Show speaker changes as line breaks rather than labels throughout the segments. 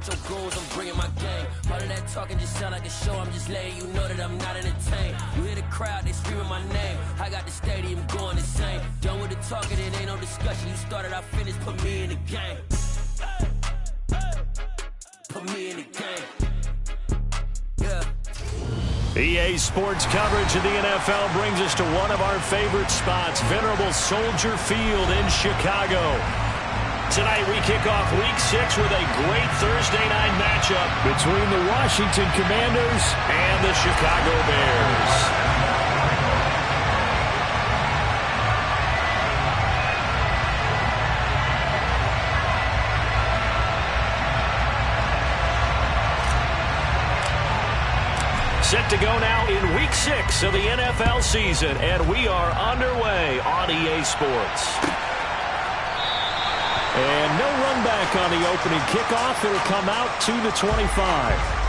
with your goons, I'm bringing my gang. All of that talking just sound like a show, I'm just letting you know that I'm not entertained. You hear the crowd, they screaming my name. I got the stadium going insane. Done with the talking, it ain't no discussion. You started, I finished, put me in the game. Put me in the game. Yeah.
EA Sports coverage of the NFL brings us to one of our favorite spots, venerable Soldier Field in Chicago. Tonight we kick off Week 6 with a great Thursday night matchup between the Washington Commanders and the Chicago Bears. Set to go now in Week 6 of the NFL season, and we are underway on EA Sports. And no run back on the opening kickoff. It'll come out to the 25.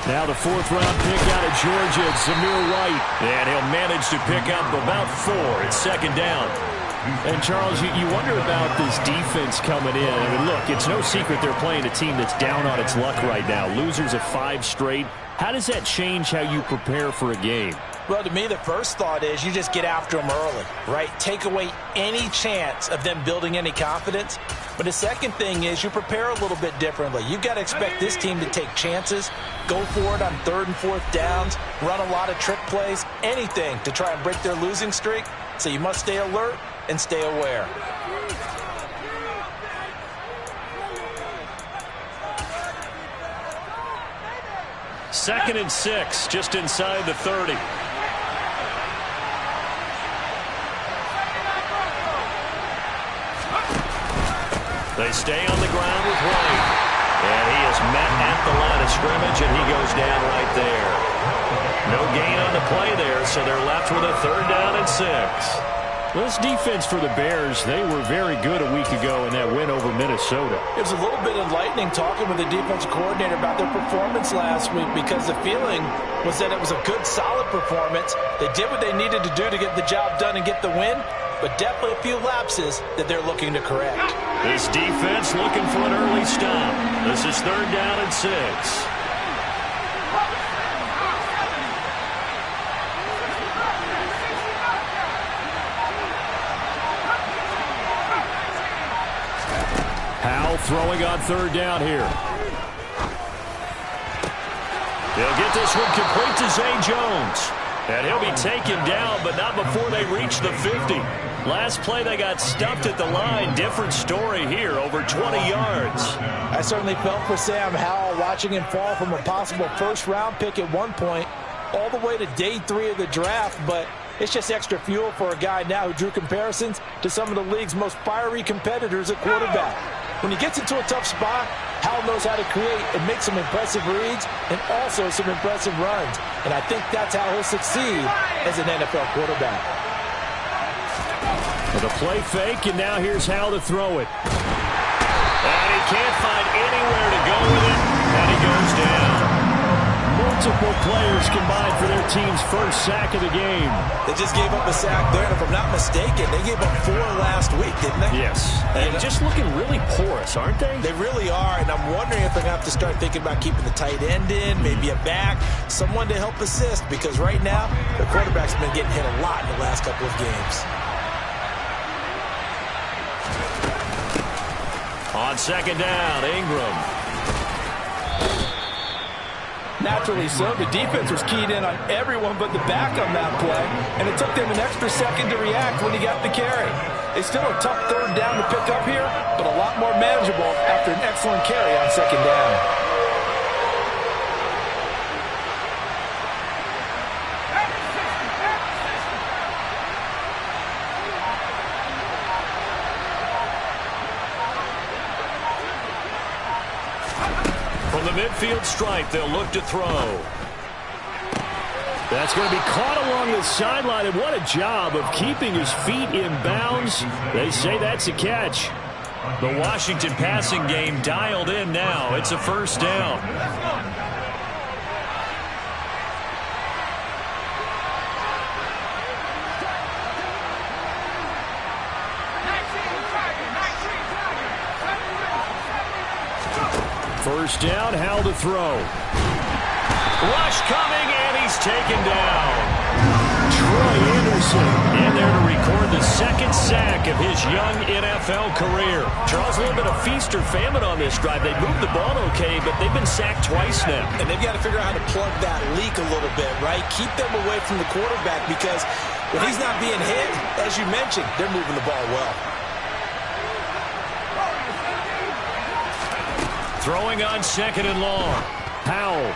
Now the fourth-round pick out of Georgia, Zamir White. And he'll manage to pick up about 4 at second down. And, Charles, you wonder about this defense coming in. I mean, look, it's no secret they're playing a team that's down on its luck right now. Losers of 5 straight. How does that change how you prepare for a game?
Well, to me, the first thought is you just get after them early, right? Take away any chance of them building any confidence. But the second thing is you prepare a little bit differently. You've got to expect this team to take chances, go for it on 3rd and 4th downs, run a lot of trick plays, anything to try and break their losing streak. So you must stay alert and stay aware.
Second and 6, just inside the 30. They stay on the ground with White. And he is met at the line of scrimmage, and he goes down right there. No gain on the play there, so they're left with a 3rd down and 6. Well, this defense for the Bears, they were very good a week ago in that win over Minnesota.
It was a little bit enlightening talking with the defensive coordinator about their performance last week because the feeling was that it was a good, solid performance. They did what they needed to do to get the job done and get the win, but definitely a few lapses that they're looking to correct.
This defense looking for an early stop. This is 3rd down and 6. Howell throwing on 3rd down here. They'll get this one complete to Zay Jones. And he'll be taken down, but not before they reach the 50. Last play, they got stuffed at the line. Different story here, over 20 yards.
I certainly felt for Sam Howell watching him fall from a possible 1st-round pick at one point all the way to day 3 of the draft, but it's just extra fuel for a guy now who drew comparisons to some of the league's most fiery competitors at quarterback. When he gets into a tough spot, Howell knows how to create and make some impressive reads and also some impressive runs. And I think that's how he'll succeed as an NFL quarterback.
With a play fake, and now here's Howell to throw it. And he can't find anywhere to go with it, and he goes down. Multiple players combined for their team's 1st sack of the game.
They just gave up a sack there, and if I'm not mistaken, they gave up 4 last week, didn't they?
Yes. And just looking really porous, aren't they?
They really are, and I'm wondering if they're going to have to start thinking about keeping the tight end in, maybe a back, someone to help assist, because right now, the quarterback's been getting hit a lot in the last couple of games.
On 2nd down, Ingram.
Naturally so, the defense was keyed in on everyone but the back on that play, and it took them an extra second to react when he got the carry. It's still a tough 3rd down to pick up here, but a lot more manageable after an excellent carry on 2nd down. From the midfield stripe, they'll look to throw.
That's going to be caught along the sideline, and what a job of keeping his feet in bounds. They say that's a catch. The Washington passing game dialed in now. It's a first down. First down, Howell to throw. Rush coming, and he's taken down. Troy Anderson in there to record the second sack of his young NFL career. Charles, a little bit of feast or famine on this drive. They moved the ball okay, but they've been sacked twice now.
And they've got to figure out how to plug that leak a little bit, right? Keep them away from the quarterback because when he's not being hit, as you mentioned, they're moving the ball well.
Throwing on second and long. Howell.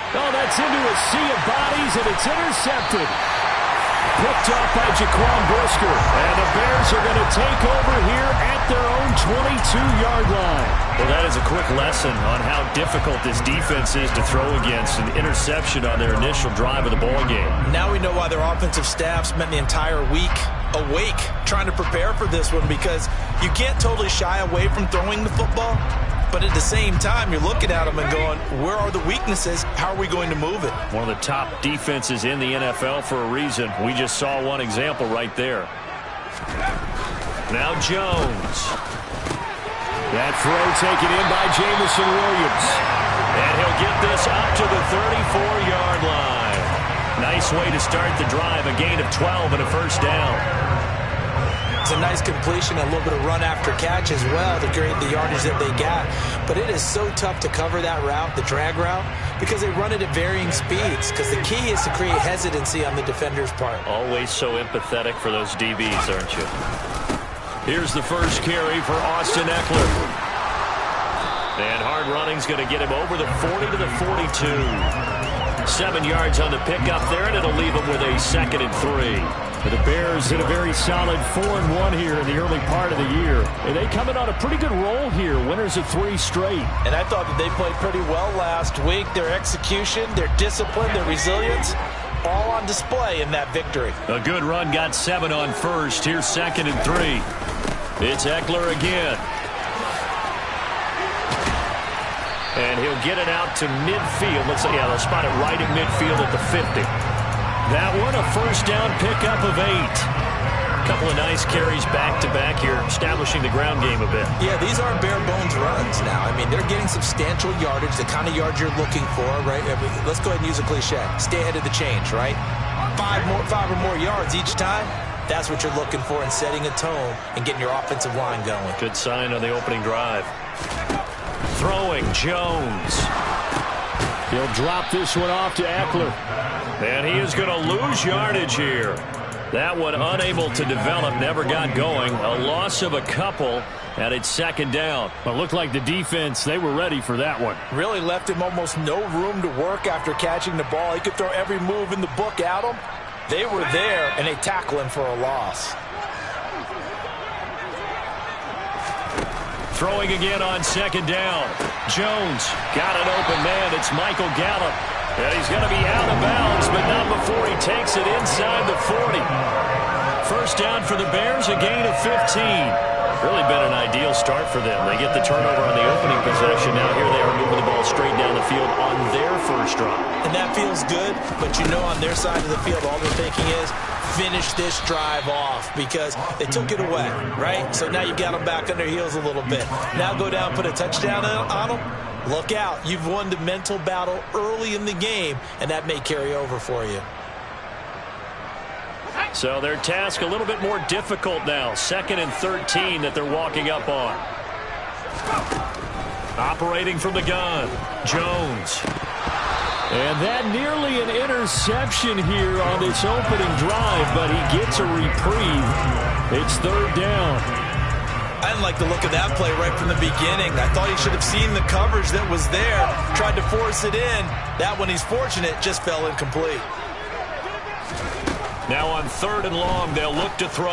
Oh, that's into a sea of bodies, and it's intercepted. Picked up by Jaquan Brisker. And the Bears are going to take over here at their own 22-yard line. Well, that is a quick lesson on how difficult this defense is to throw against. An interception on their initial drive of the ballgame.
Now we know why their offensive staff spent the entire week awake trying to prepare for this one, because you can't totally shy away from throwing the football. But at the same time, you're looking at them and going, where are the weaknesses? How are we going to move it?
One of the top defenses in the NFL for a reason. We just saw one example right there. Now Jones. That throw taken in by Jameson Williams. And he'll get this up to the 34-yard line. Nice way to start the drive. A gain of 12 and a first down.
It's a nice completion, a little bit of run after catch as well to create the yardage that they got. But it is so tough to cover that route, the drag route, because they run it at varying speeds. Because the key is to create hesitancy on the defender's part.
Always so empathetic for those DBs, aren't you? Here's the first carry for Austin Eckler. And hard running's going to get him over the 40 to the 42. 7 yards on the pickup there, and it'll leave him with a 2nd and 3. The Bears in a very solid 4-1 here in the early part of the year. And they come in on a pretty good roll here, winners of 3 straight.
And I thought that they played pretty well last week. Their execution, their discipline, their resilience, all on display in that victory.
A good run got 7 on first. Here's 2nd and 3. It's Eckler again. And he'll get it out to midfield. Looks like, yeah, they'll spot it right at midfield at the 50. That one, a first down pickup of 8. A couple of nice carries back-to-back here, establishing the ground game a bit.
Yeah, these aren't bare-bones runs now. I mean, they're getting substantial yardage, the kind of yards you're looking for, right? I mean, let's go ahead and use a cliche. Stay ahead of the change, right? 5 or more yards each time. That's what you're looking for in setting a tone and getting your offensive line going.
Good sign on the opening drive. Throwing, Jones. He'll drop this one off to Eckler. And he is going to lose yardage here. That one unable to develop, never got going. A loss of a couple, and it's 2nd down. It looked like the defense, they were ready for that one.
Really left him almost no room to work after catching the ball. He could throw every move in the book at him. They were there, and they tackle him for a loss.
Throwing again on 2nd down. Jones got an open man. It's Michael Gallup. And he's going to be out of bounds, but not before he takes it inside the 40. First down for the Bears, a gain of 15. Really been an ideal start for them. They get the turnover on the opening possession. Now here they are moving the ball straight down the field on their first drive.
And that feels good, but you know on their side of the field, all they're thinking is finish this drive off because they took it away, right? So now you've got them back on their heels a little bit. Now go down, put a touchdown on them. Look out. You've won the mental battle early in the game, and that may carry over for you.
So their task a little bit more difficult now. 2nd and 13 that they're walking up on. Operating from the gun, Jones. And that nearly an interception here on this opening drive, but he gets a reprieve. It's 3rd down.
I didn't like the look of that play right from the beginning. I thought he should have seen the coverage that was there, tried to force it in. That one, he's fortunate, just fell incomplete.
Now on 3rd and long, they'll look to throw.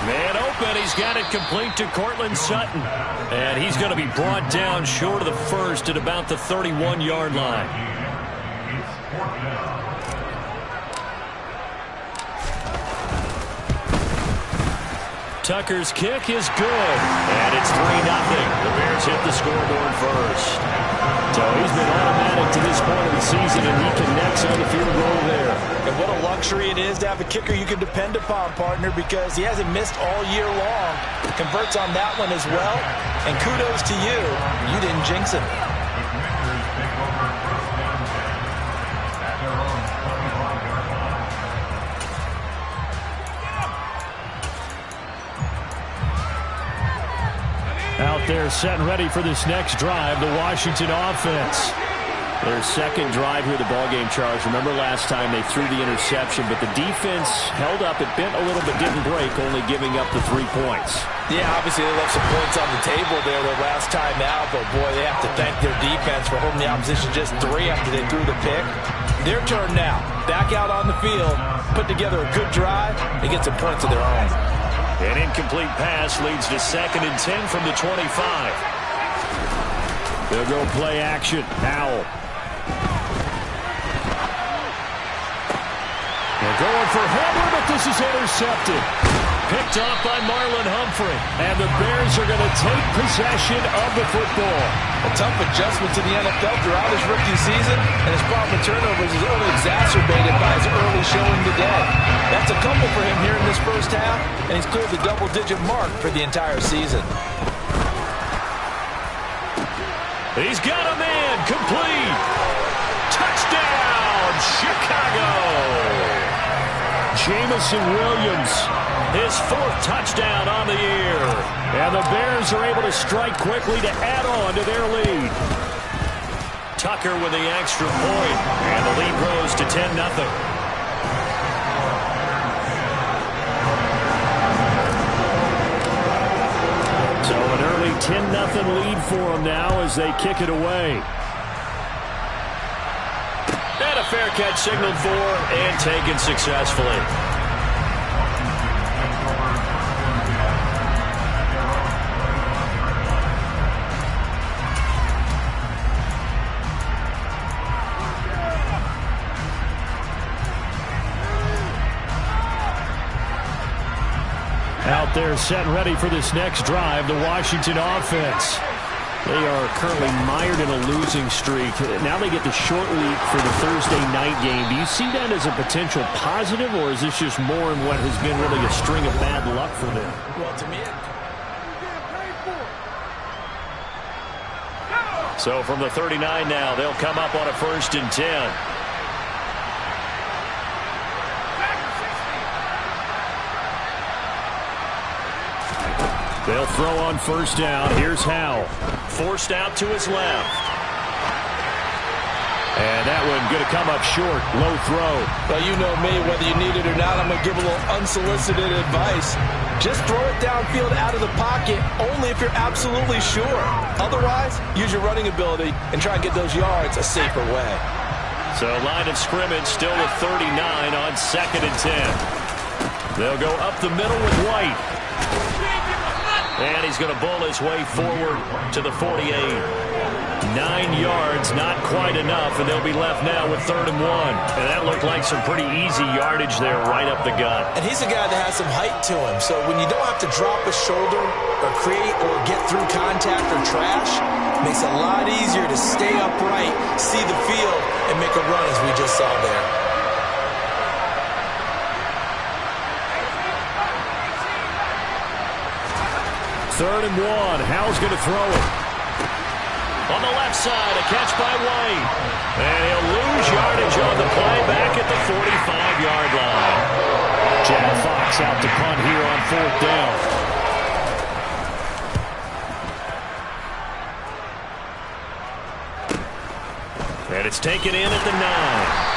Man open, he's got it complete to Cortland Sutton. And he's going to be brought down short of the first at about the 31-yard line. Tucker's kick is good, and it's 3-0. The Bears hit the scoreboard first. So he's been automatic to this point of the season, and he connects on the field goal there.
And what a luxury it is to have a kicker you can depend upon, partner, because he hasn't missed all year long. Converts on that one as well, and kudos to you. You didn't jinx him.
Out there set and ready for this next drive, the Washington offense. Their second drive here of the ballgame, Charles. Remember last time they threw the interception, but the defense held up. It bent a little but didn't break, only giving up the 3 points.
Yeah, obviously they left some points on the table there their last time out, but boy, they have to thank their defense for holding the opposition just 3 after they threw the pick. Their turn now. Back out on the field, put together a good drive, and get some points of their own.
An incomplete pass leads to 2nd and 10 from the 25. They'll go play action. Howell. They're going for Hamler, but this is intercepted. Picked off by Marlon Humphrey. And the Bears are going to take possession of the football.
A tough adjustment to the NFL throughout his rookie season, and his problem with turnovers is only exacerbated by his early showing today. That's a couple for him here in this first half, and he's cleared the double-digit mark for the entire season.
He's got a man, complete. Touchdown, Chicago. Jameson Williams, his 4th touchdown on the year. And the Bears are able to strike quickly to add on to their lead. Tucker with the extra point, and the lead grows to 10-0. So an early 10-0 lead for them now as they kick it away. And a fair catch signaled for and taken successfully. Out there set and ready for this next drive, the Washington offense. They are currently mired in a losing streak. Now they get the short week for the Thursday night game. Do you see that as a potential positive, or is this just more in what has been really a string of bad luck for them?
Well, to me,
so from the 39 now, they'll come up on a 1st and 10. They'll throw on 1st down. Here's Howell. Forced out to his left. And that one going to come up short. Low throw.
well, you know me, whether you need it or not, I'm going to give a little unsolicited advice. Just throw it downfield out of the pocket only if you're absolutely sure. Otherwise, use your running ability and try and get those yards a safer way.
So line of scrimmage still at 39 on 2nd and 10. They'll go up the middle with White. And he's going to bull his way forward to the 48. 9 yards, not quite enough, and they'll be left now with 3rd and 1. And that looked like some pretty easy yardage there right up the gut.
And he's a guy that has some height to him, so when you don't have to drop a shoulder or create or get through contact or trash, it makes it a lot easier to stay upright, see the field, and make a run as we just saw there.
Third and 1. Howell's going to throw it. On the left side, a catch by White. And he'll lose yardage on the play back at the 45-yard line. Chad Fox out to punt here on 4th down. And it's taken in at the 9.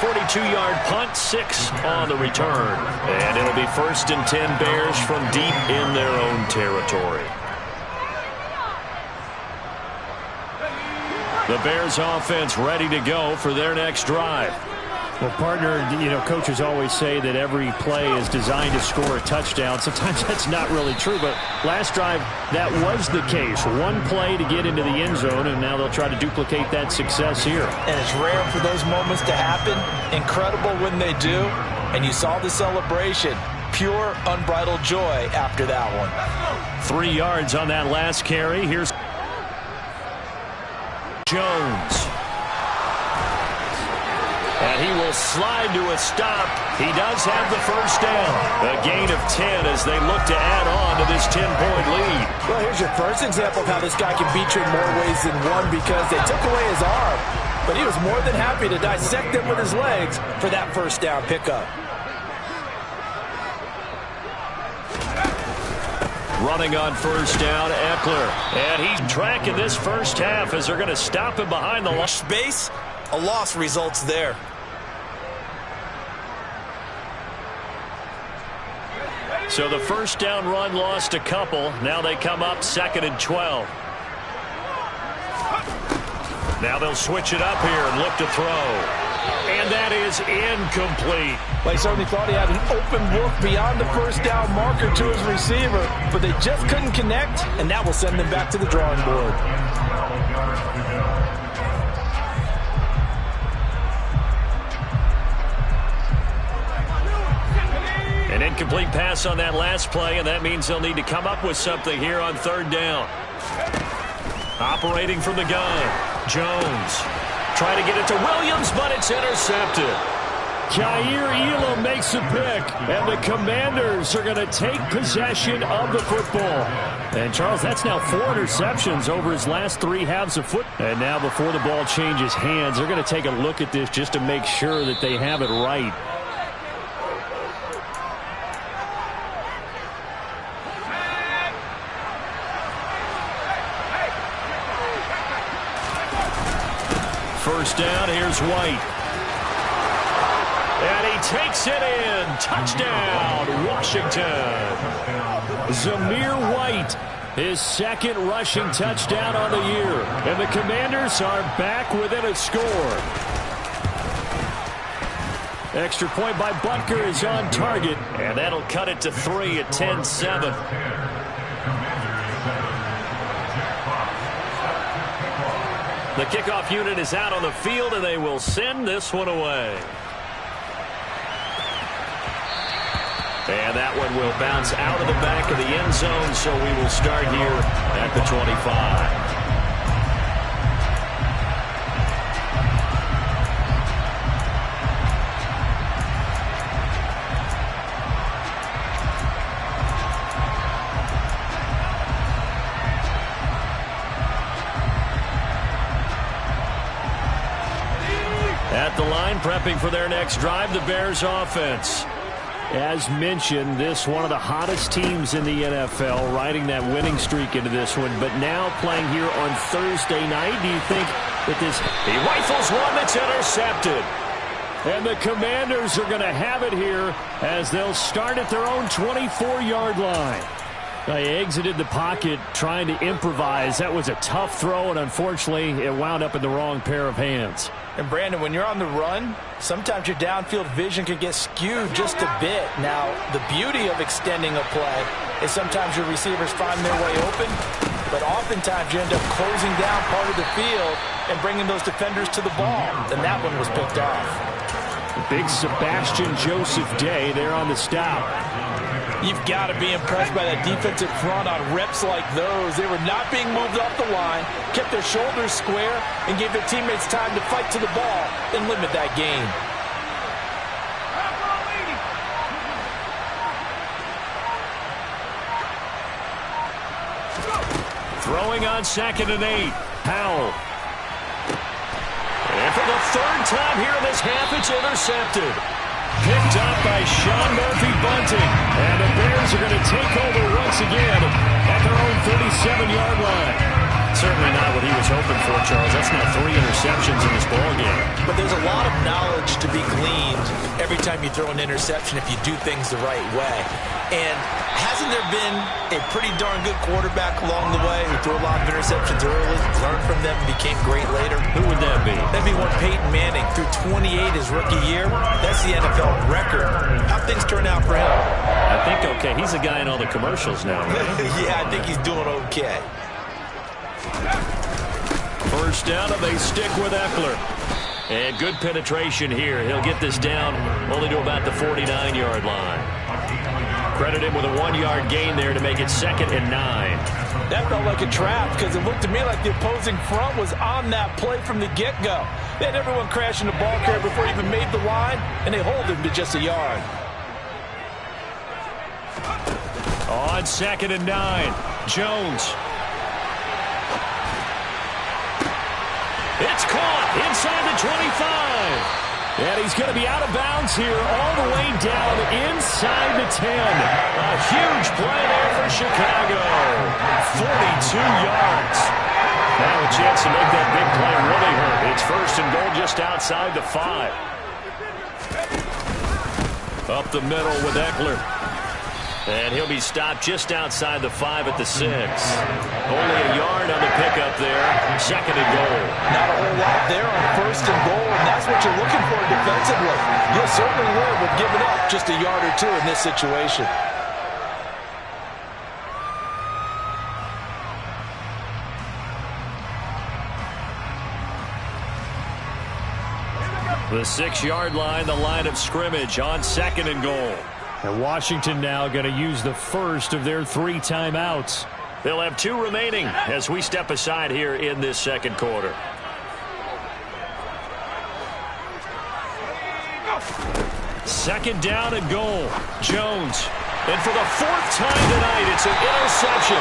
42-yard punt, 6 on the return. And it'll be 1st and 10 Bears from deep in their own territory. The Bears offense ready to go for their next drive. Well, partner, you know, coaches always say that every play is designed to score a touchdown. Sometimes that's not really true, but last drive, that was the case. One play to get into the end zone, and now they'll try to duplicate that success here.
And it's rare for those moments to happen. Incredible when they do. And you saw the celebration. pure, unbridled joy after that one.
3 yards on that last carry. Here's Jones. And he will slide to a stop. He does have the first down. A gain of 10 as they look to add on to this 10-point lead.
Well, here's your first example of how this guy can beat you in more ways than one, because they took away his arm, but he was more than happy to dissect them with his legs for that first down pickup.
Running on first down, Eckler. And he's tracking this first half as they're going to stop him behind the line.
Space, a loss results there.
So the first down run lost a couple. Now they come up 2nd and 12. Now they'll switch it up here and look to throw. And that is incomplete.
Well, he certainly thought he had an open look beyond the first down marker to his receiver, but they just couldn't connect, and that will send them back to the drawing board.
An incomplete pass on that last play, and that means they'll need to come up with something here on 3rd down. Operating from the gun, Jones. Trying to get it to Williams, but it's intercepted. Jair Elam makes a pick, and the Commanders are going to take possession of the football. And, Charles, that's now 4 interceptions over his last 3 halves of football. And now before the ball changes hands, they're going to take a look at this just to make sure that they have it right. First down, here's White. And he takes it in. Touchdown, Washington. Zamir White, his 2nd rushing touchdown on the year. And the Commanders are back within a score. Extra point by Butker is on target. And that'll cut it to 3 at 10-7. The kickoff unit is out on the field, and they will send this one away. And that one will bounce out of the back of the end zone, so we will start here at the 25. At the line, prepping for their next drive, the Bears offense. As mentioned, this one of the hottest teams in the NFL, riding that winning streak into this one, but now playing here on Thursday night. Do you think that he rifles one that's intercepted? And the Commanders are going to have it here as they'll start at their own 24-yard line. They exited the pocket trying to improvise. That was a tough throw, and unfortunately, it wound up in the wrong pair of hands.
And, Brandon, when you're on the run, sometimes your downfield vision can get skewed just a bit. Now, the beauty of extending a play is sometimes your receivers find their way open, but oftentimes you end up closing down part of the field and bringing those defenders to the ball. And that one was picked off.
Big Sebastian Joseph Day there on the stop.
You've got to be impressed by that defensive front on reps like those. They were not being moved off the line, kept their shoulders square, and gave their teammates time to fight to the ball and limit that gain.
Throwing on 2nd and 8. Powell. And for the 3rd time here in this half, it's intercepted. Picked up by Sean Murphy-Bunting. And the Bears are going to take over once again at their own 37-yard line. Certainly not what he was hoping for, Charles. That's now 3 interceptions in this ballgame.
But there's a lot of knowledge to be gleaned every time you throw an interception if you do things the right way. And hasn't there been a pretty darn good quarterback along the way who threw a lot of interceptions early, learned from them, and became great later?
Who would that be?
That'd be one Peyton Manning. Threw 28 his rookie year. That's the NFL record. How'd things turn out for him?
I think okay. He's a guy in all the commercials now, right?
Yeah, I think he's doing okay.
First down, and they stick with Eckler. And good penetration here. He'll get this down only to about the 49-yard line. Credit him with a 1-yard gain there to make it 2nd and 9.
That felt like a trap because it looked to me like the opposing front was on that play from the get-go. They had everyone crashing the ball carrier before he even made the line, and they hold him to just a yard.
On 2nd and 9, Jones. It's caught inside the 25. And he's going to be out of bounds here all the way down inside the 10. A huge play there for Chicago. 42 yards. Now a chance to make that big play really hurt. It's 1st and goal just outside the 5. Up the middle with Eckler. And he'll be stopped just outside the 5 at the 6. Only a yard on the pickup there. 2nd and goal.
Not a whole lot there on 1st and goal, and that's what you're looking for defensively. You'll certainly win with giving up just a yard or 2 in this situation.
The 6-yard line, the line of scrimmage on 2nd and goal.
And Washington now going to use the first of their 3 timeouts.
They'll have 2 remaining as we step aside here in this 2nd quarter. Second down and goal. Jones. And for the 4th time tonight, it's an interception.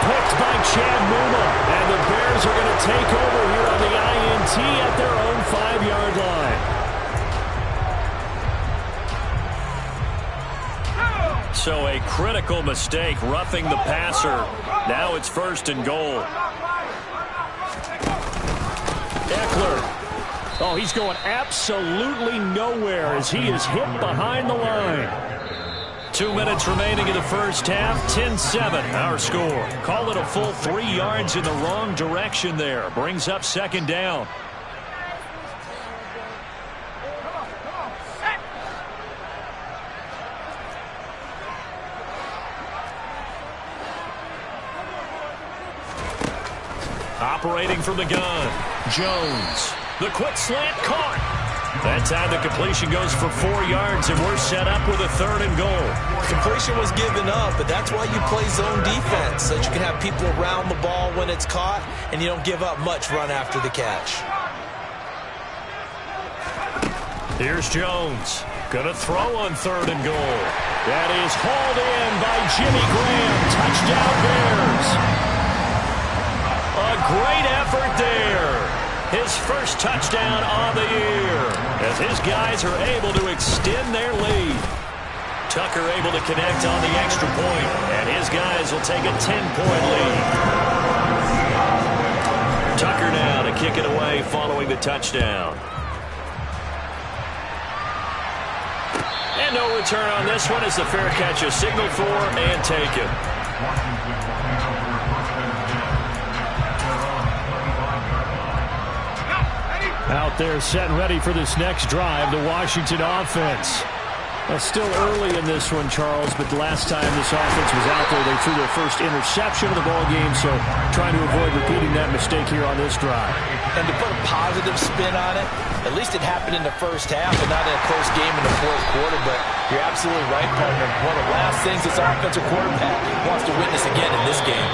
Picked by Chad Muma. And the Bears are going to take over here on the INT at their own 5-yard line. So a critical mistake, roughing the passer. Now it's 1st and goal.
Eckler. Oh, he's going absolutely nowhere as he is hit behind the line.
2 minutes remaining in the first half. 10-7 our score. Call it a full 3 yards in the wrong direction there. Brings up 2nd down. Operating from the gun, Jones. The quick slant caught. That time the completion goes for 4 yards, and we're set up with a 3rd and goal.
Completion was given up, but that's why you play zone defense, so that you can have people around the ball when it's caught, and you don't give up much run after the catch.
Here's Jones. Gonna throw on 3rd and goal. That is hauled in by Jimmy Graham. Touchdown Bears. A great effort there. His first touchdown on the year as his guys are able to extend their lead. Tucker able to connect on the extra point, and his guys will take a 10-point lead. Tucker now to kick it away following the touchdown. And no return on this one as the fair catch is signaled for and taken.
Out there set and ready for this next drive, the Washington offense. Still early in this one, Charles, but the last time this offense was out there, they threw their first interception of the ball game, so trying to avoid repeating that mistake here on this drive.
And to put a positive spin on it, at least it happened in the first half and not in a close game in the 4th quarter, but you're absolutely right, partner. One of the last things this offensive quarterback wants to witness again in this game.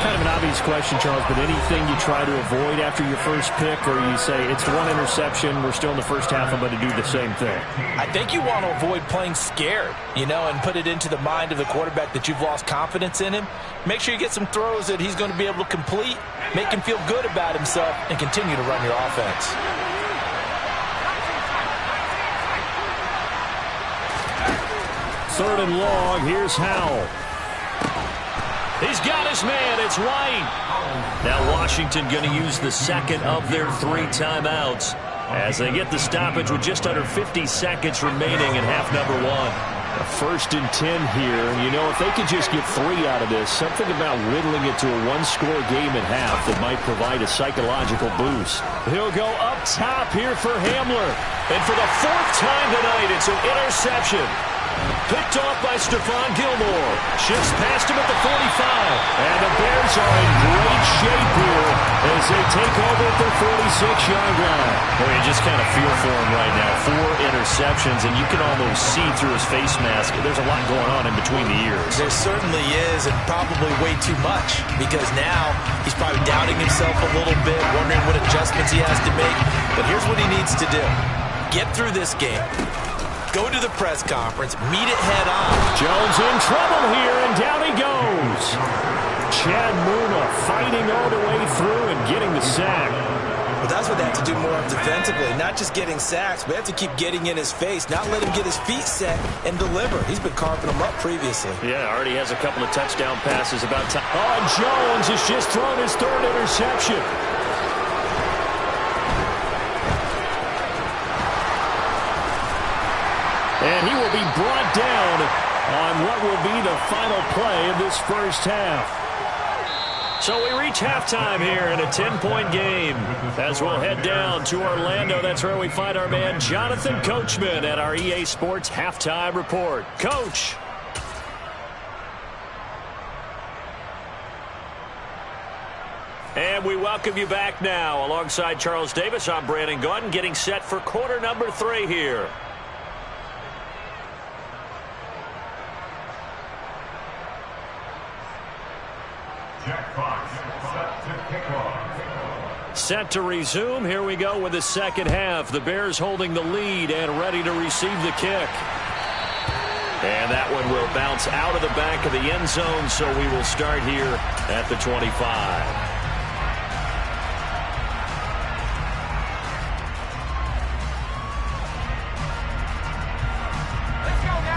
Kind of an obvious question, Charles, but anything you try to avoid after your first pick, or you say it's 1 interception, we're still in the first half, I'm going to do the same thing?
I think you want to avoid playing scared, and put it into the mind of the quarterback that you've lost confidence in him. Make sure you get some throws that he's going to be able to complete, make him feel good about himself, and continue to run your offense.
Third and long, here's Howell.
He's got his man. It's White. Now Washington going to use the second of their 3 timeouts as they get the stoppage with just under 50 seconds remaining in half number 1.
A 1st and 10 here. And, if they could just get 3 out of this, something about whittling it to a 1-score game at half that might provide a psychological boost.
He'll go up top here for Hamler. And for the 4th time tonight, it's an interception.
Picked off by Stephon Gilmore. Shifts past him at the 45. And the Bears are in great shape here as they take over at their 46-yard line.
Well, you just kind of feel for him right now. 4 interceptions, and you can almost see through his face mask. There's a lot going on in between the ears.
There certainly is, and probably way too much, because now he's probably doubting himself a little bit, wondering what adjustments he has to make. But here's what he needs to do. Get through this game. Go to the press conference, meet it head on.
Jones in trouble here, and down he goes. Chad Muma fighting all the way through and getting the sack.
But that's what they have to do more of defensively, not just getting sacks, but they have to keep getting in his face, not let him get his feet set and deliver. He's been carving them up previously.
Yeah, already has a couple of touchdown passes about time.
Oh, and Jones has just thrown his 3rd interception. And he will be brought down on what will be the final play of this first half. So we reach halftime here in a 10-point game. As we'll head down to Orlando, that's where we find our man Jonathan Coachman at our EA Sports Halftime Report. Coach. And we welcome you back now. Alongside Charles Davis, I'm Brandon Gaudin, getting set for quarter number 3 here.
Jack Fox, set to kick off.
Set to resume. Here we go with the second half. The Bears holding the lead and ready to receive the kick. And that one will bounce out of the back of the end zone, so we will start here at the 25.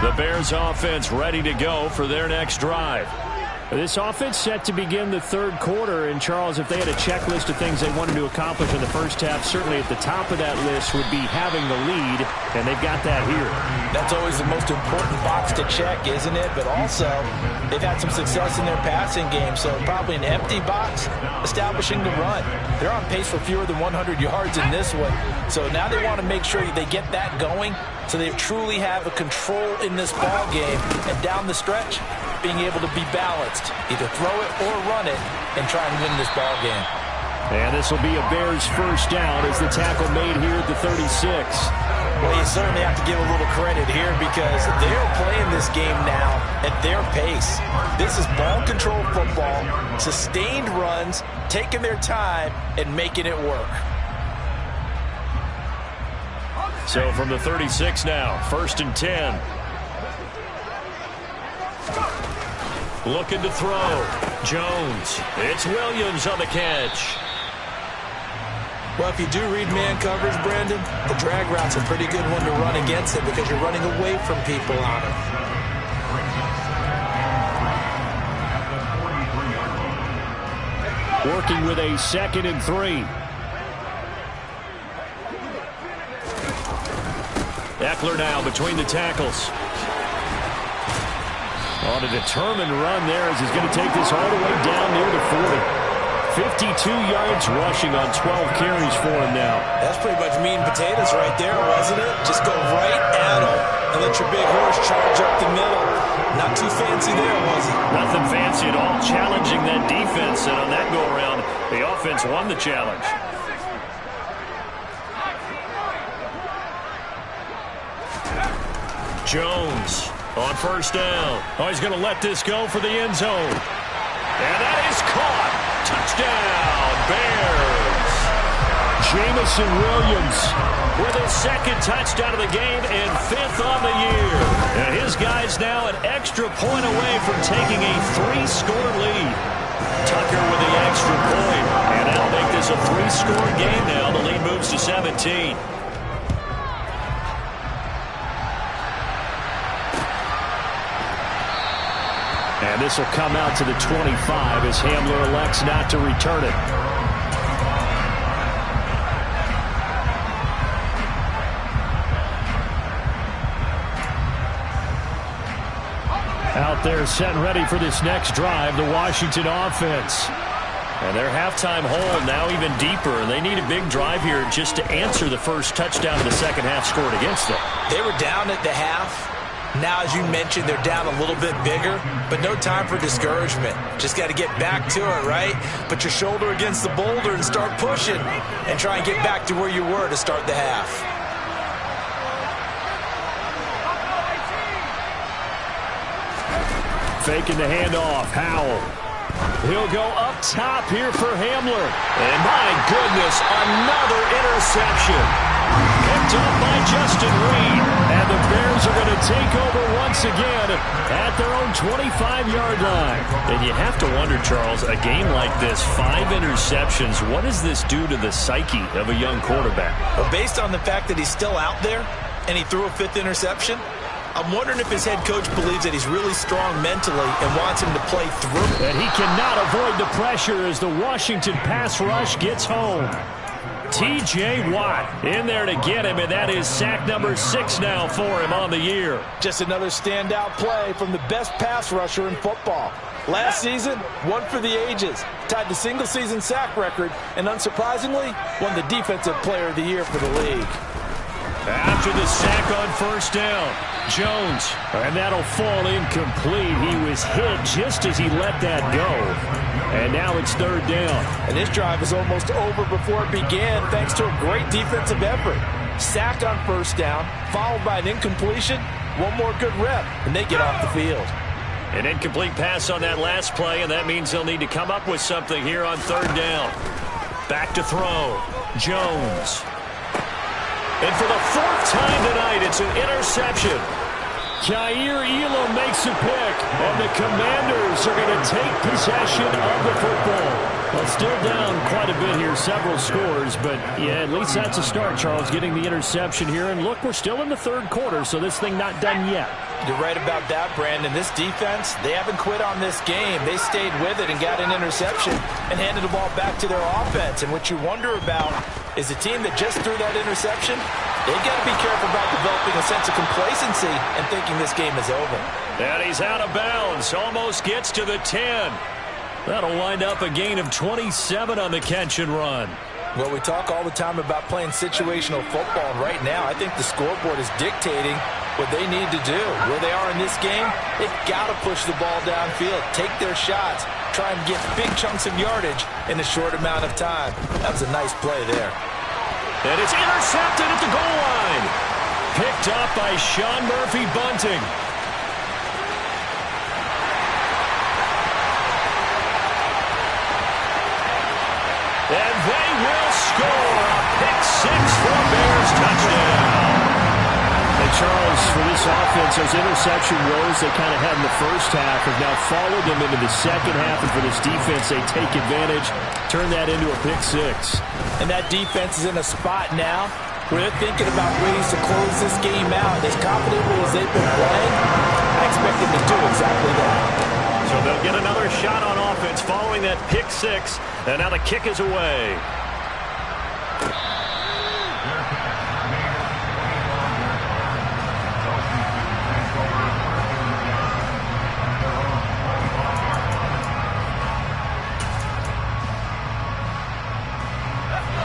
The Bears offense ready to go for their next drive. This offense set to begin the 3rd quarter. And, Charles, if they had a checklist of things they wanted to accomplish in the first half, certainly at the top of that list would be having the lead, and they've got that here.
That's always the most important box to check, isn't it? But also, they've had some success in their passing game, so probably an empty box establishing the run. They're on pace for fewer than 100 yards in this one. So now they want to make sure they get that going so they truly have a control in this ball game. And down the stretch, being able to be balanced, either throw it or run it, and try and win this ball game.
And this will be a Bears first down as the tackle made here at the 36.
Well, you certainly have to give a little credit here because they're playing this game now at their pace. This is ball control football, sustained runs, taking their time, and making it work.
So from the 36 now, 1st and 10. Looking to throw. Jones. It's Williams on the catch.
Well, if you do read man coverage, Brandon, the drag route's a pretty good one to run against it because you're running away from people on it.
Working with a 2nd and 3. Eckler now between the tackles. On a determined run there as he's going to take this all the way down near the 40. 52 yards rushing on 12 carries for him now.
That's pretty much meat and potatoes right there, wasn't it? Just go right at him and let your big horse charge up the middle. Not too fancy there, was it?
Nothing fancy at all. Challenging that defense, and on that go-around, the offense won the challenge. Jones on first down. Oh, he's going to let this go for the end zone. And that is caught. Touchdown, Bears. Jamison Williams with his 2nd touchdown of the game and 5th on the year. And his guys now an extra point away from taking a 3-score lead. Tucker with the extra point. And that'll make this a 3-score game now. The lead moves to 17. And this will come out to the 25 as Hamler elects not to return it. Out there set and ready for this next drive, the Washington offense. And their halftime hole now even deeper. And they need a big drive here just to answer the first touchdown of the second half scored against them.
They were down at the half. Now, as you mentioned, they're down a little bit bigger, but no time for discouragement. Just got to get back to it, right? Put your shoulder against the boulder and start pushing and try and get back to where you were to start the half.
Faking the handoff. Howell. He'll go up top here for Hamler. And my goodness, another interception. Picked up by Justin Reed. And the Bears are going to take over once again at their own 25-yard line.
And you have to wonder, Charles, a game like this, 5 interceptions, what does this do to the psyche of a young quarterback?
Well, based on the fact that he's still out there and he threw a 5th interception, I'm wondering if his head coach believes that he's really strong mentally and wants him to play through.
And he cannot avoid the pressure as the Washington pass rush gets home. T.J. Watt in there to get him, and that is sack number 6 now for him on the year.
Just another standout play from the best pass rusher in football. Last season, one for the ages, tied the single-season sack record, and unsurprisingly, won the Defensive Player of the Year for the league.
After the sack on first down, Jones, and that'll fall incomplete. He was hit just as he let that go. And now it's 3rd down.
And this drive is almost over before it began thanks to a great defensive effort. Sack on first down, followed by an incompletion, one more good rep, and they get off the field.
An incomplete pass on that last play, and that means they'll need to come up with something here on 3rd down. Back to throw. Jones. And for the 4th time tonight, it's an interception.
Kaiir Elam makes a pick, and the Commanders are going to take possession of the football. Well, still down quite a bit here, several scores, but yeah, at least that's a start, Charles, getting the interception here. And look, we're still in the 3rd quarter, so this thing not done yet.
You're right about that, Brandon. This defense, they haven't quit on this game. They stayed with it and got an interception and handed the ball back to their offense. And what you wonder about is a team that just threw that interception, they've got to be careful about developing a sense of complacency and thinking this game is over.
And he's out of bounds, almost gets to the 10. That'll wind up a gain of 27 on the catch and run.
Well, we talk all the time about playing situational football, and right now I think the scoreboard is dictating what they need to do. Where they are in this game, they've got to push the ball downfield, take their shots, try and get big chunks of yardage in a short amount of time. That was a nice play there.
And it's intercepted at the goal line. Picked up by Sean Murphy-Bunting. And they will score a pick 6 for a Bears touchdown.
Hey, Charles, for this offense, those interception woes they kind of had in the first half have now followed them into the second half. And for this defense, they take advantage, turn that into a pick 6.
And that defense is in a spot now where they're thinking about ways to close this game out. As confidently as they've been playing, I expect them to do exactly that.
So they'll get another shot on offense following that pick 6. And now the kick is away.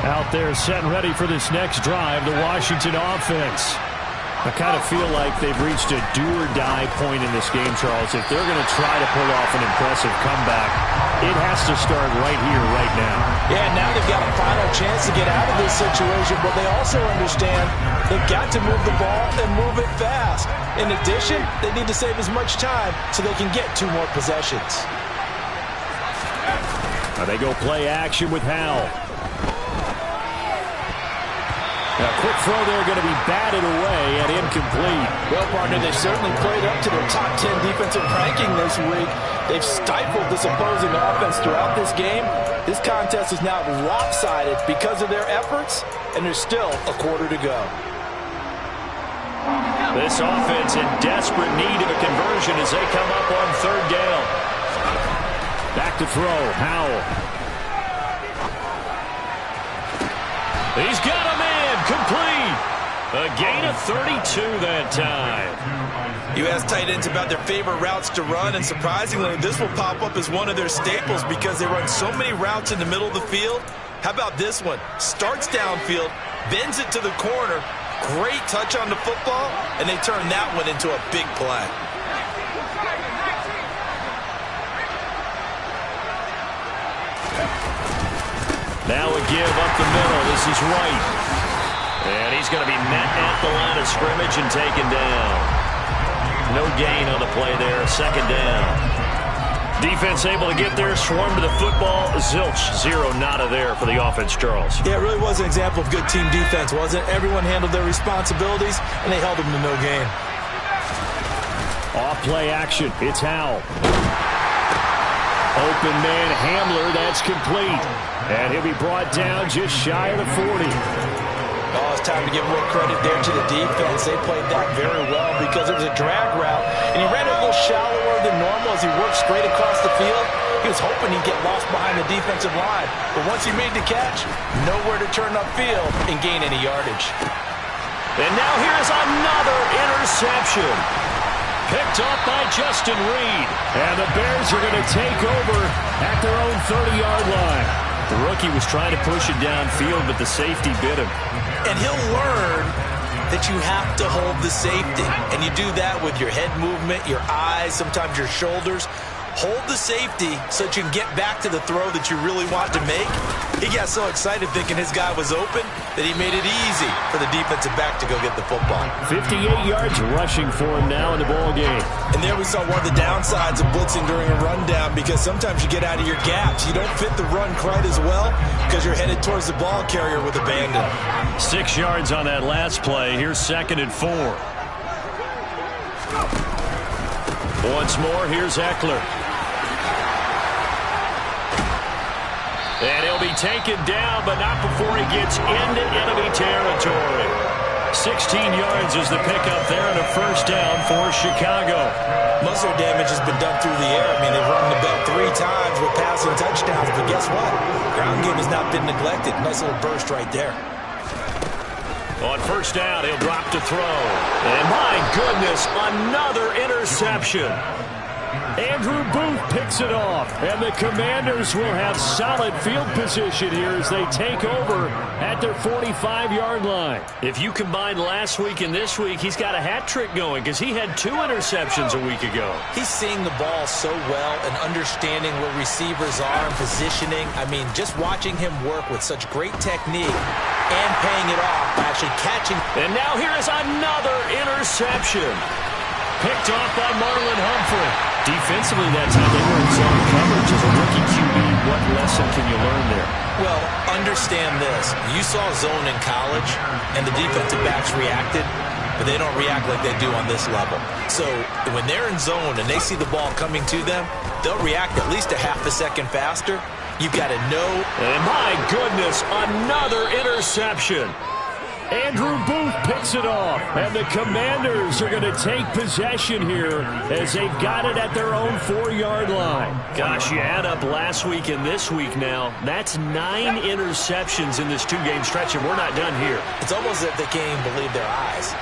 Out there set and ready for this next drive, the Washington offense. I kind of feel like they've reached a do-or-die point in this game, Charles. If they're going to try to pull off an impressive comeback, it has to start right here, right now.
Yeah, now they've got a final chance to get out of this situation, but they also understand they've got to move the ball and move it fast. In addition, they need to save as much time so they can get 2 more possessions.
Now they go play action with Howell. A quick throw there going to be batted away and incomplete.
Well, partner, they certainly played up to their top 10 defensive ranking this week. They've stifled this opposing offense throughout this game. This contest is now lopsided because of their efforts, and there's still a quarter to go.
This offense in desperate need of a conversion as they come up on 3rd down.
Back to throw, Howell.
He's got him in. Complete. A gain of 32 that time.
You ask tight ends about their favorite routes to run, and surprisingly, this will pop up as one of their staples because they run so many routes in the middle of the field. How about this one? Starts downfield, bends it to the corner, Great touch on the football, and they turned that one into a big play.
Now a give up the middle. This is Wright. And he's going to be met at the line of scrimmage and taken down. No gain on the play there. Second down. Defense able to get there, swarm to the football. Zilch, zero nada there for the offense, Charles.
Yeah, it really was an example of good team defense, wasn't it? Everyone handled their responsibilities, and they held them to no gain.
Off-play action. It's Howell. Open man Hamler. That's complete. And he'll be brought down just shy of the 40.
Oh, it's time to give more credit there to the defense. They played that very well because it was a drag route, and he ran it a little shallower than normal as he worked straight across the field. He was hoping he'd get lost behind the defensive line, but once he made the catch, nowhere to turn upfield and gain any yardage.
And now here's another interception. Picked up by Justin Reed.
And the Bears are going to take over at their own 30-yard line.
The rookie was trying to push it downfield, but the safety bit him.
And he'll learn that you have to hold the safety. And you do that with your head movement, your eyes, sometimes your shoulders. Hold the safety so that you can get back to the throw that you really want to make. He got so excited thinking his guy was open that he made it easy for the defensive back to go get the football.
58 yards rushing for him now in the ball game.
And there we saw one of the downsides of blitzing during a rundown, because sometimes you get out of your gaps. You don't fit the run quite as well because you're headed towards the ball carrier with abandon.
6 yards on that last play. Here's 2nd and 4. Once more, here's Eckler. And he'll be taken down, but not before he gets into enemy territory. 16 yards is the pickup there and a first down for Chicago.
Most of their damage has been done through the air. I mean, they've run the ball 3 times with passing touchdowns, but guess what? Ground game has not been neglected. Nice little burst right there.
On first down, he'll drop to throw. And my goodness, another interception.
Andrew Booth picks it off, and the Commanders will have solid field position here as they take over at their 45-yard line.
If you combine last week and this week, he's got a hat trick going because he had 2 interceptions a week ago.
He's seeing the ball so well and understanding where receivers are and positioning. I mean, just watching him work with such great technique and paying it off by actually catching.
And now here is another interception. Picked off by Marlon Humphrey. Defensively that time they were in zone coverage as a rookie QB. What lesson can you learn there?
Well, understand this. You saw zone in college, and the defensive backs reacted, but they don't react like they do on this level. So when they're in zone and they see the ball coming to them, they'll react at least a half a second faster. You've got to know.
And my goodness, another interception.
Andrew Booth picks it off, and the Commanders are going to take possession here as they've got it at their own 4-yard line.
Gosh, you add up last week and this week now, that's 9 interceptions in this 2-game stretch, and we're not done here.
It's almost as if they can't even believe their eyes.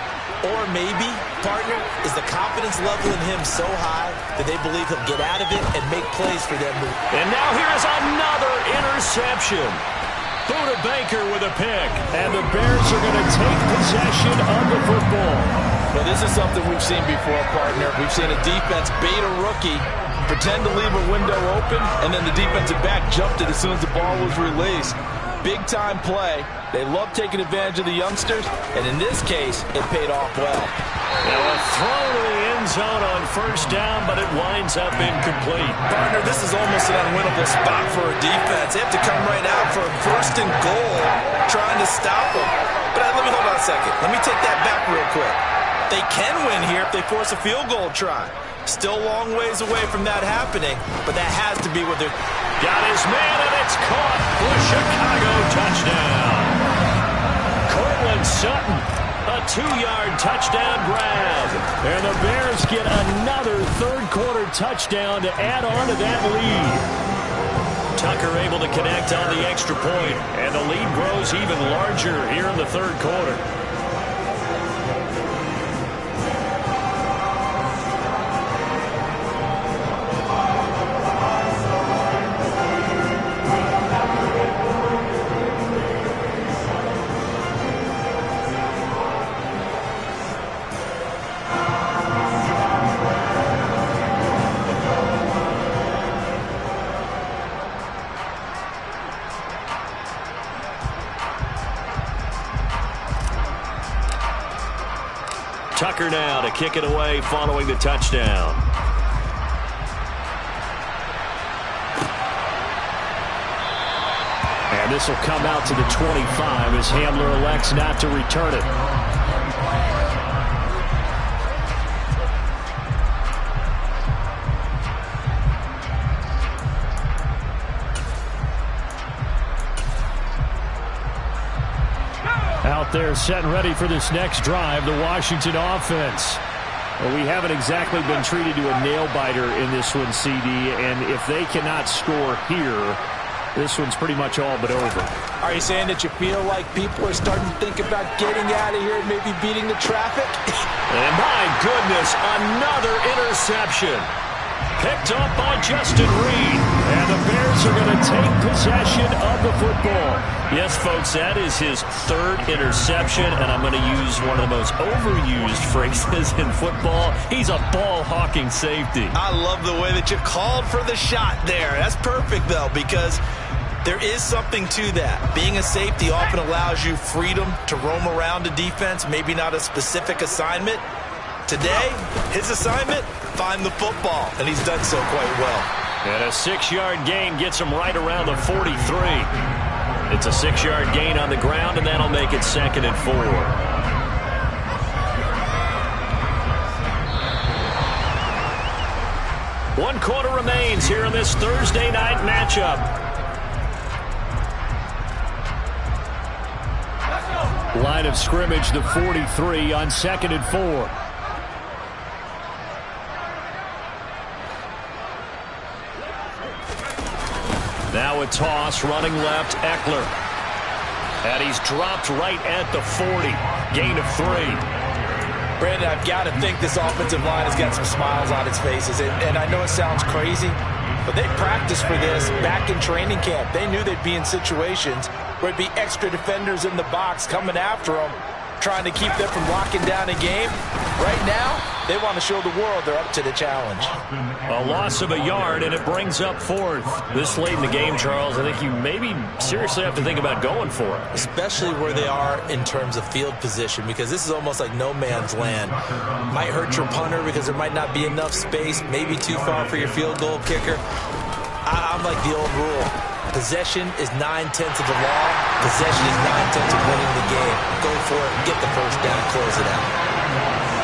Or maybe, partner, is the confidence level in him so high that they believe he'll get out of it and make plays for them.
And now here is another interception. Buda Baker with a pick.
And the Bears are going to take possession of the football.
Well, this is something we've seen before, partner. We've seen a defense bait a rookie, pretend to leave a window open, and then the defensive back jumped it as soon as the ball was released. Big-time play. They love taking advantage of the youngsters, and in this case, it paid off well.
Now a throw to the end zone on first down, but it winds up incomplete.
Partner, this is almost an unwinnable spot for a defense. They have to come right out for a 1st and goal, trying to stop them. But let me hold on a second. Let me take that back real quick. They can win here if they force a field goal try. Still a long ways away from that happening, but that has to be what they're...
Got his man, and it's caught for Chicago touchdown. Cortland Sutton, a 2-yard touchdown grab.
And the Bears get another 3rd-quarter touchdown to add on to that lead.
Tucker able to connect on the extra point, and the lead grows even larger here in the 3rd quarter. Kicker now to kick it away following the touchdown.
And this will come out to the 25 as Hamler elects not to return it. Out there set and ready for this next drive, the Washington offense. Well, we haven't exactly been treated to a nail-biter in this one, CD, and if they cannot score here, this one's pretty much all but over.
Are you saying that you feel like people are starting to think about getting out of here and maybe beating the traffic?
And my goodness, another interception. Picked up by Justin Reed. And the Bears are going to take possession of the football. Yes, folks, that is his third interception, and I'm going to use one of the most overused phrases in football. He's a ball-hawking safety.
I love the way that you called for the shot there. That's perfect, though, because there is something to that. Being a safety often allows you freedom to roam around a defense, maybe not a specific assignment. Today, his assignment, find the football, and he's done so quite well.
And a 6-yard gain gets him right around the 43. It's a 6-yard gain on the ground, and that'll make it 2nd and 4. One quarter remains here in this Thursday night matchup.
Line of scrimmage, the 43 on 2nd and 4.
Now a toss, running left, Eckler. And he's dropped right at the 40. Gain of 3.
Brandon, I've got to think this offensive line has got some smiles on its faces. And I know it sounds crazy, but they practiced for this back in training camp. They knew they'd be in situations where it'd be extra defenders in the box coming after them, trying to keep them from locking down a game. Right now, they want to show the world they're up to the challenge.
A loss of a yard, and it brings up 4th. This late in the game, Charles, I think you maybe seriously have to think about going for it.
Especially where they are in terms of field position, because this is almost like no man's land. Might hurt your punter because there might not be enough space, maybe too far for your field goal kicker. I'm like the old rule. Possession is 9/10 of the law. Possession is 9/10 of winning the game. Go for it, get the first down, close it out.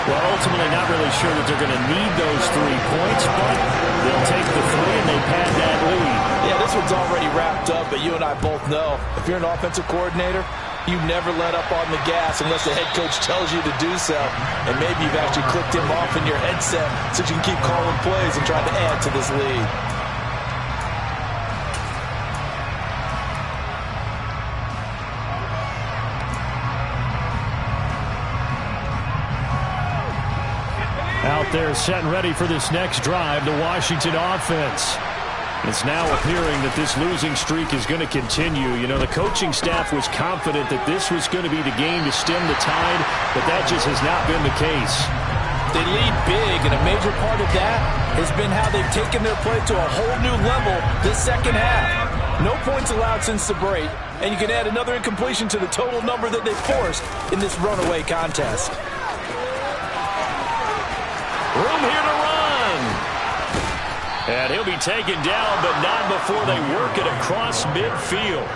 Well, ultimately, not really sure that they're going to need those 3 points, but they'll take the 3 and they pad that lead.
Yeah, this one's already wrapped up, but you and I both know if you're an offensive coordinator, you never let up on the gas unless the head coach tells you to do so. And maybe you've actually clicked him off in your headset so you can keep calling plays and trying to add to this lead.
Out there set and ready for this next drive, the Washington offense. It's now appearing that this losing streak is going to continue. You know, the coaching staff was confident that this was going to be the game to stem the tide, but that just has not been the case.
They lead big, and a major part of that has been how they've taken their play to a whole new level this second half. No points allowed since the break, and you can add another incompletion to the total number that they forced in this runaway contest.
Room here to run. And he'll be taken down, but not before they work it across midfield.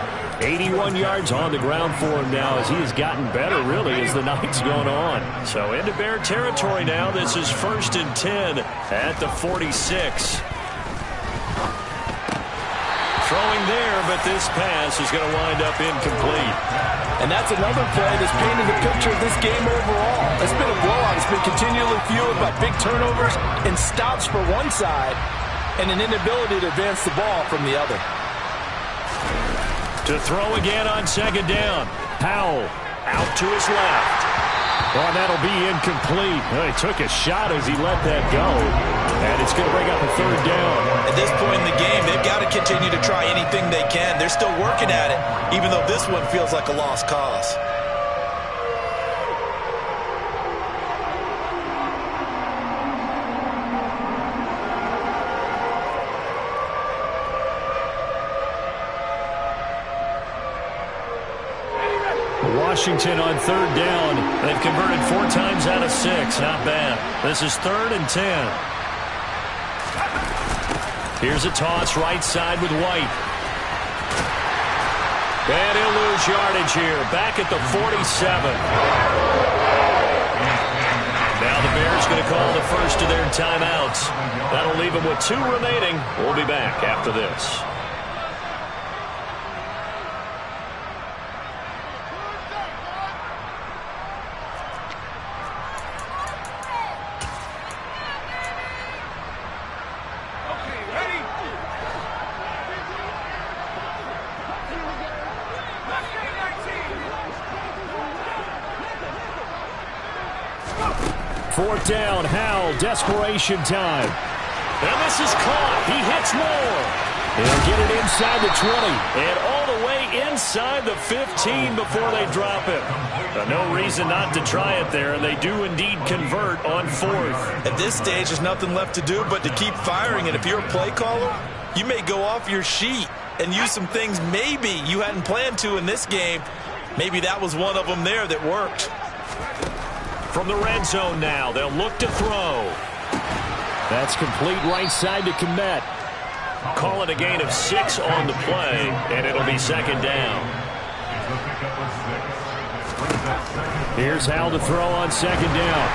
81 yards on the ground for him now as he has gotten better, really, as the night's gone on. So into Bear territory now. This is 1st and 10 at the 46. Throwing there, but this pass is going to wind up incomplete.
And that's another play that's painted the picture of this game overall. It's been a blowout. It's been continually fueled by big turnovers and stops for one side and an inability to advance the ball from the other.
To throw again on 2nd down. Powell out to his left.
Well, that'll be incomplete. Well, he took a shot as he let that go. And it's going to bring up a 3rd down.
At this point in the game, they've got to continue to try anything they can. They're still working at it, even though this one feels like a lost cause.
Washington on 3rd down. They've converted 4 times out of 6. Not bad. This is 3rd and 10. Here's a toss right side with White. And he'll lose yardage here. Back at the 47. Now the Bears going to call the first of their timeouts. That'll leave them with 2 remaining. We'll be back after this. Fourth down, Howell, desperation time. And this is caught. He hits Moore. He'll get it inside the 20. And all the way inside the 15 before they drop it. No reason not to try it there, and they do indeed convert on 4th.
At this stage, there's nothing left to do but to keep firing. And if you're a play caller, you may go off your sheet and use some things maybe you hadn't planned to in this game. Maybe that was one of them there that worked.
From the red zone now, they'll look to throw. That's complete right side to Kmet. Call it a gain of 6 on the play, and it'll be 2nd down. Here's Howell to throw on 2nd down.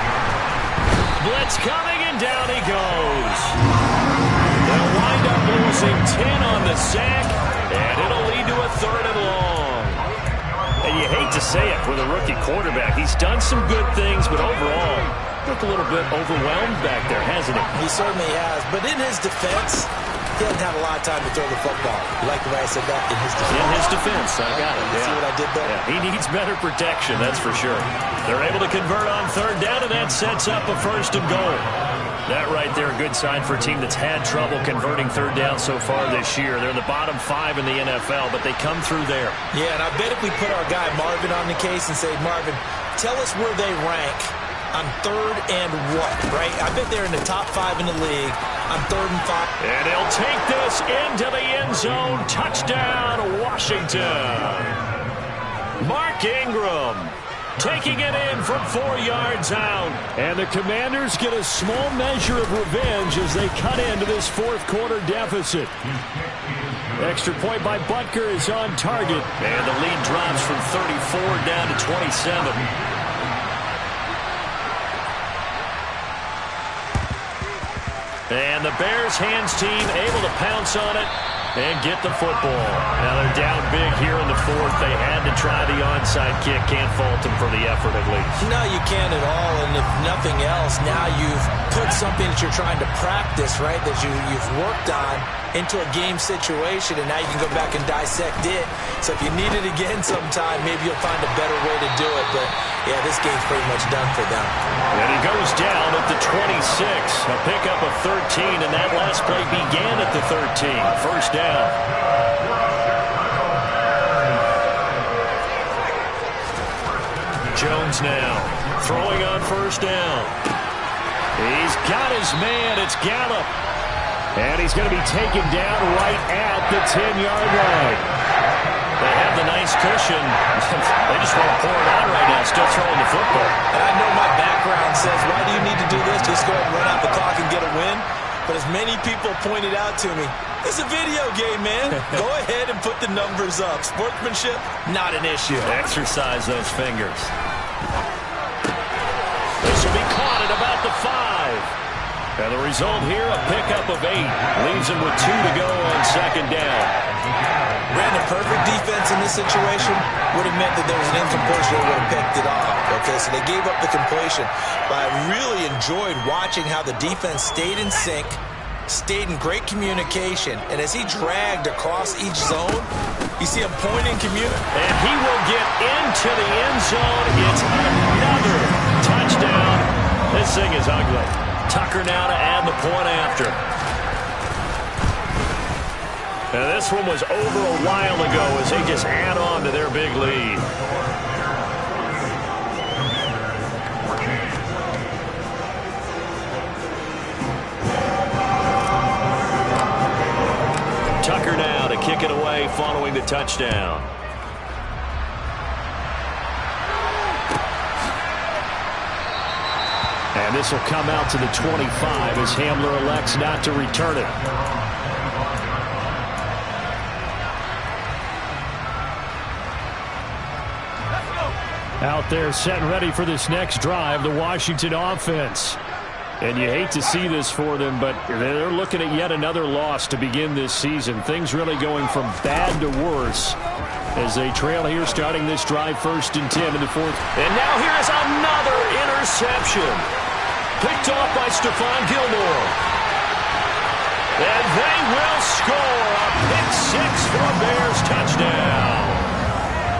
Blitz coming, and down he goes. They'll wind up losing 10 on the sack, and it'll lead to a 3rd and long. And you hate to say it with a rookie quarterback. He's done some good things, but overall, looked a little bit overwhelmed back there, hasn't he?
He certainly has. But in his defense, he hasn't had a lot of time to throw the football. You like the way I said that? In his defense.
In his defense. I got it.
You see what I did there?
Yeah, he needs better protection, that's for sure. They're able to convert on 3rd down, and that sets up a 1st and goal. That right there, a good sign for a team that's had trouble converting 3rd down so far this year. They're in the bottom 5 in the NFL, but they come through there.
Yeah, and I bet if we put our guy Marvin on the case and say, Marvin, tell us where they rank on 3rd and what, right? I bet they're in the top 5 in the league on 3rd and 5.
And he'll take this into the end zone. Touchdown, Washington. Mark Ingram taking it in from 4 yards out. And the Commanders get a small measure of revenge as they cut into this 4th quarter deficit. Extra point by Butker is on target. And the lead drops from 34 down to 27. And the Bears hands team able to pounce on it and get the football. Now they're down big here in the 4th. They had to try the onside kick. Can't fault them for the effort at least.
No, you can't at all. And if nothing else, now you've put something that you're trying to practice, right, that you've worked on into a game situation, and now you can go back and dissect it. So if you need it again sometime, maybe you'll find a better way to do it. But, yeah, this game's pretty much done for them.
And he goes down at the 26. A pickup of 13, and that last play began at the 13. 1st down. Jones now throwing on 1st down. He's got his man. It's Gallup. And he's going to be taken down right at the 10-yard line. They have the nice cushion. They just want to pour it on right now, still throwing the football.
And I know my background says, why do you need to do this? Just go ahead and run out the clock and get a win. But as many people pointed out to me, it's a video game, man. Go ahead and put the numbers up. Sportsmanship, not an issue.
Exercise those fingers. This will be caught at about the 5. And the result here, a pickup of 8. Leaves him with 2 to go on 2nd down.
Brandon, perfect defense in this situation would have meant that there was an incompletion that would have picked it off. Okay, so they gave up the completion. But I really enjoyed watching how the defense stayed in sync, stayed in great communication, and as he dragged across each zone, you see him pointing,
and he will get into the end zone. It's another touchdown. This thing is ugly. Tucker now to add the point after. Now this one was over a while ago as they just add on to their big lead. Tucker now to kick it away following the touchdown. this will come out to the 25 as Hamler elects not to return it. Out there set and ready for this next drive, the Washington offense. And you hate to see this for them, but they're looking at yet another loss to begin this season. Things really going from bad to worse as they trail here starting this drive 1st and 10 in the 4th.
And now here is another interception. Picked off by Stephon Gilmore. And they will score a pick six for a Bears touchdown.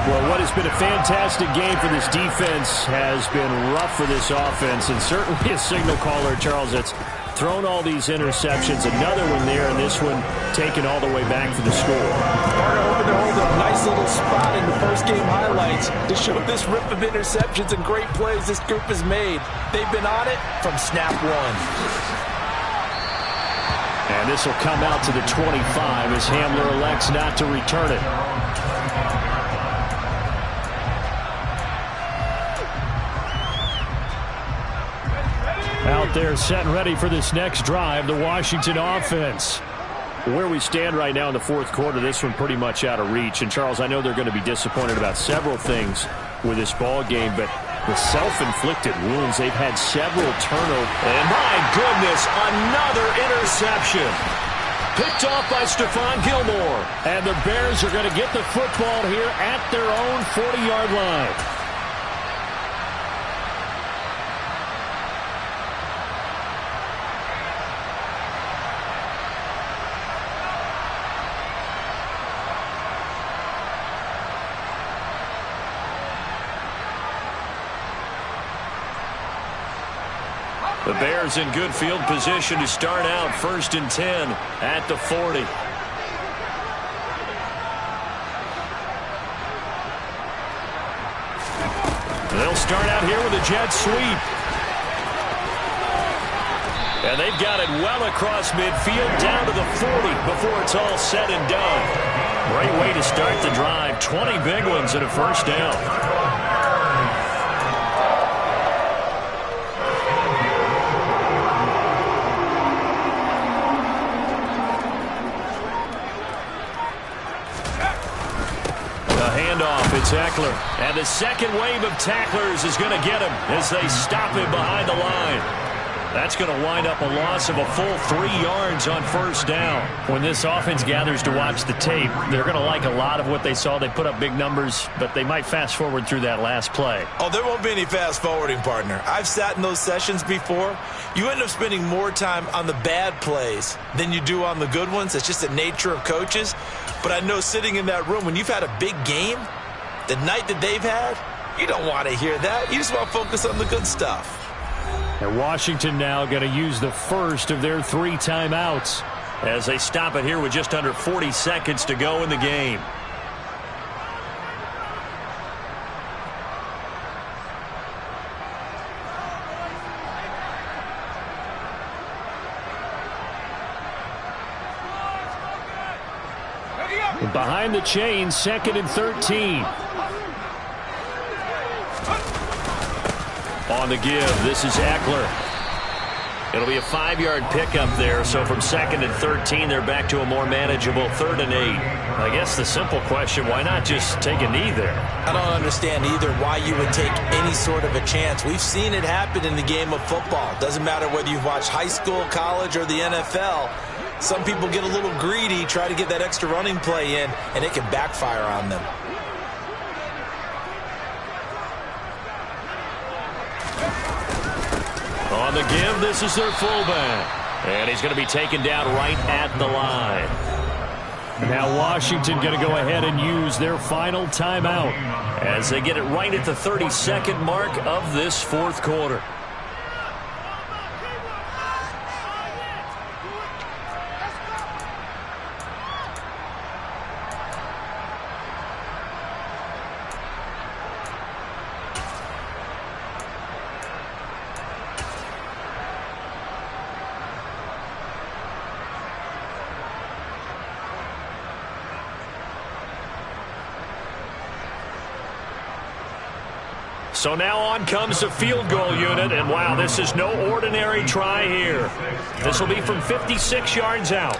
Well, what has been a fantastic game for this defense has been rough for this offense, and certainly a signal caller, Charles, that's thrown all these interceptions. Another one there, and this one taken all the way back for the score.
Partner hoping to hold a nice little spot in the post-game highlights to show this rip of interceptions and great plays this group has made. They've been on it from snap one.
And this will come out to the 25 as Hamler elects not to return it. Out there set and ready for this next drive, the Washington offense. Where we stand right now in the 4th quarter, this one pretty much out of reach. And, Charles, I know they're going to be disappointed about several things with this ball game, but the self-inflicted wounds, they've had several turnovers.
And, my goodness, another interception. Picked off by Stephon Gilmore.
And the Bears are going to get the football here at their own 40-yard line.
The Bears in good field position to start out 1st and 10 at the 40. They'll start out here with a jet sweep. And they've got it well across midfield down to the 40 before it's all said and done. Great way to start the drive. 20 big ones and a first down. It's Ekeler. And the second wave of tacklers is going to get him as they stop him behind the line. That's going to wind up a loss of a full 3 yards on first down.
When this offense gathers to watch the tape, they're going to like a lot of what they saw. They put up big numbers, but they might fast forward through that last play.
Oh, there won't be any fast forwarding, partner. I've sat in those sessions before. You end up spending more time on the bad plays than you do on the good ones. It's just the nature of coaches. But I know sitting in that room, when you've had a big game, the night that they've had, you don't want to hear that. You just want to focus on the good stuff.
And Washington now going to use the first of their 3 timeouts
as they stop it here with just under 40 seconds to go in the game.
Behind the chain, 2nd and 13.
On the give, this is Ekeler. It'll be a 5-yard pickup there, so from 2nd and 13, they're back to a more manageable 3rd and 8. I guess the simple question, why not just take a knee there?
I don't understand either why you would take any sort of a chance. We've seen it happen in the game of football. Doesn't matter whether you watch high school, college, or the NFL. Some people get a little greedy, try to get that extra running play in, and it can backfire on them.
On the give, this is their fullback. And he's going to be taken down right at the line.
Now Washington going to go ahead and use their final timeout
as they get it right at the 32nd mark of this 4th quarter. So now on comes the field goal unit, and wow, this is no ordinary try here. This will be from 56 yards out.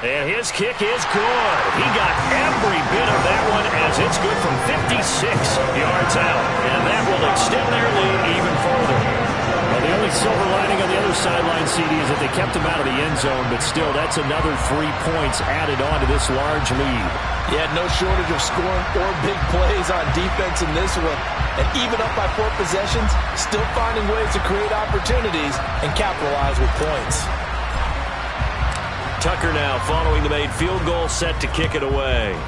And his kick is good. He got every bit of that one as it's good from 56 yards out. And that will extend their lead even further.
Well, the only silver lining on the other sideline, CD, is that they kept him out of the end zone, but still, that's another 3 points added on to this large lead.
Yeah, no shortage of scoring or big plays on defense in this one. And even up by 4 possessions, still finding ways to create opportunities and capitalize with points.
Tucker now following the made field goal, set to kick it away.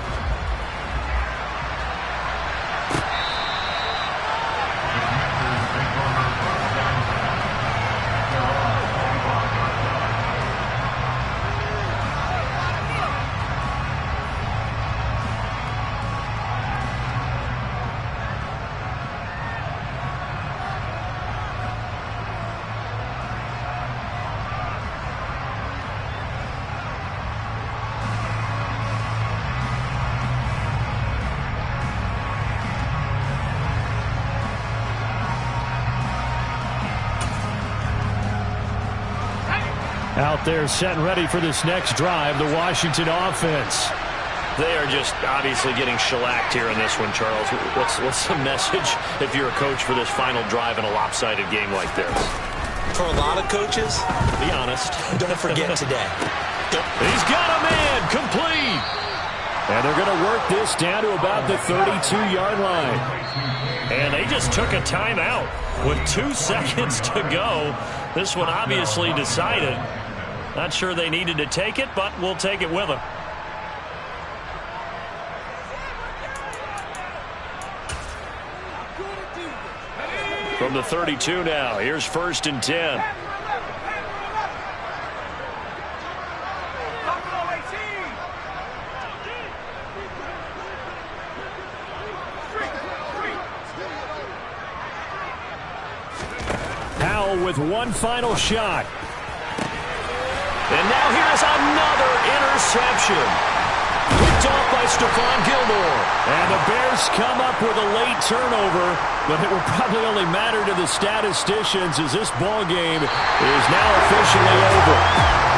Out there set and ready for this next drive, the Washington offense.
They are just obviously getting shellacked here in this one, Charles. What's the message if you're a coach for this final drive in a lopsided game like this?
For a lot of coaches,
be honest.
Don't forget today.
He's got a man complete.
And they're going to work this down to about the 32-yard line.
And they just took a timeout with 2 seconds to go. This one obviously decided. Not sure they needed to take it, but we'll take it with them. From the 32 now, here's 1st and 10.
With one final shot.
And now here's another interception. Picked off by Stephon Gilmore.
And the Bears come up with a late turnover, but it will probably only matter to the statisticians as this ball game is now officially over.